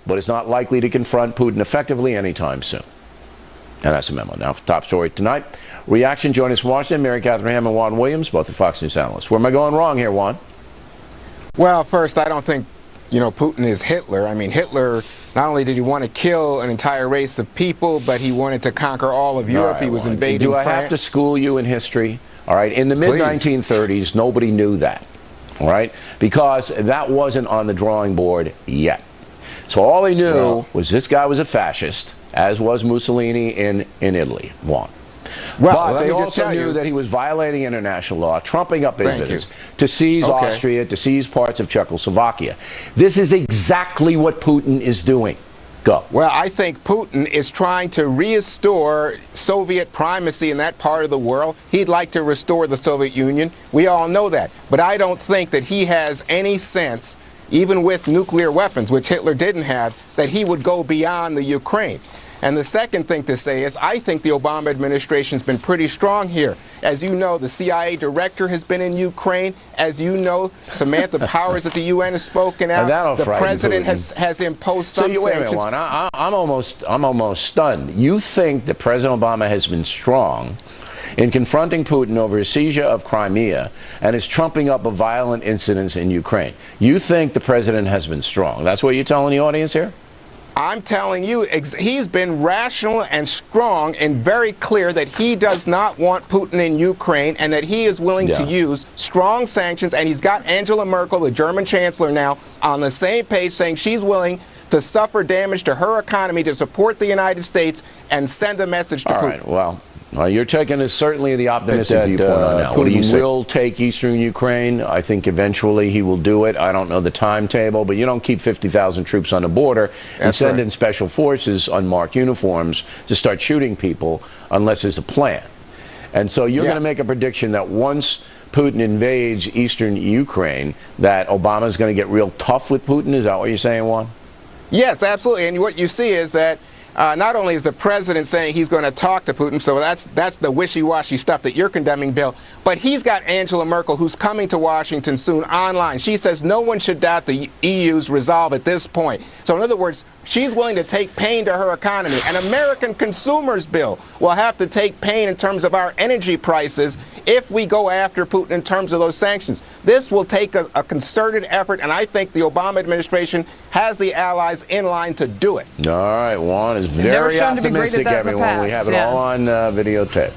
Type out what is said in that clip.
but is not likely to confront Putin effectively anytime soon. And that's a memo. Now, for the top story tonight, reaction. Join us from Washington, Mary Catherine Ham and Juan Williams, both the Fox News analysts. Where am I going wrong here, Juan? Well, first, I don't think, Putin is Hitler. I mean, Hitler, not only did he want to kill an entire race of people, but he wanted to conquer all of Europe. He was invading France. Do I have to school you in history? All right. In the mid-1930s, nobody knew that. All right. Because that wasn't on the drawing board yet. So all they knew was this guy was a fascist, as was Mussolini in Italy. Juan. Well, but they also knew that he was violating international law, trumping up evidence to seize Austria, to seize parts of Czechoslovakia. This is exactly what Putin is doing. Go. Well, I think Putin is trying to restore Soviet primacy in that part of the world. He'd like to restore the Soviet Union. We all know that. But I don't think that he has any sense, even with nuclear weapons, which Hitler didn't have, that he would go beyond the Ukraine. And the second thing to say is I think the Obama administration's been pretty strong here. As you know, the CIA director has been in Ukraine. As you know, Samantha Powers at the UN has spoken out. The president has imposed some sanctions. Wait a minute, Juan. I'm almost stunned. You think that President Obama has been strong in confronting Putin over his seizure of Crimea and is trumping up a violent incidents in Ukraine. You think the president has been strong. That's what you're telling the audience here? I'm telling you, he's been rational and strong and very clear that he does not want Putin in Ukraine and that he is willing to use strong sanctions. And he's got Angela Merkel, the German chancellor, now on the same page saying she's willing to suffer damage to her economy to support the United States and send a message to Putin. All right, well, you're taking certainly the optimistic viewpoint on that. Putin will take eastern Ukraine. I think eventually he will do it. I don't know the timetable, but you don't keep 50,000 troops on the border and send in special forces, unmarked uniforms, to start shooting people unless there's a plan. And so you're going to make a prediction that once Putin invades eastern Ukraine, that Obama's going to get real tough with Putin? Is that what you're saying, Juan? Yes, absolutely. And what you see is that not only is the president saying he's going to talk to Putin, so that's the wishy-washy stuff that you're condemning, Bill, but he's got Angela Merkel, who's coming to Washington soon, online. She says no one should doubt the EU's resolve at this point. So in other words, she's willing to take pain to her economy. And American consumers, Bill, will have to take pain in terms of our energy prices if we go after Putin in terms of those sanctions. This will take a concerted effort, and I think the Obama administration has the allies in line to do it. All right, Juan is very optimistic, everyone. We have it all on videotape.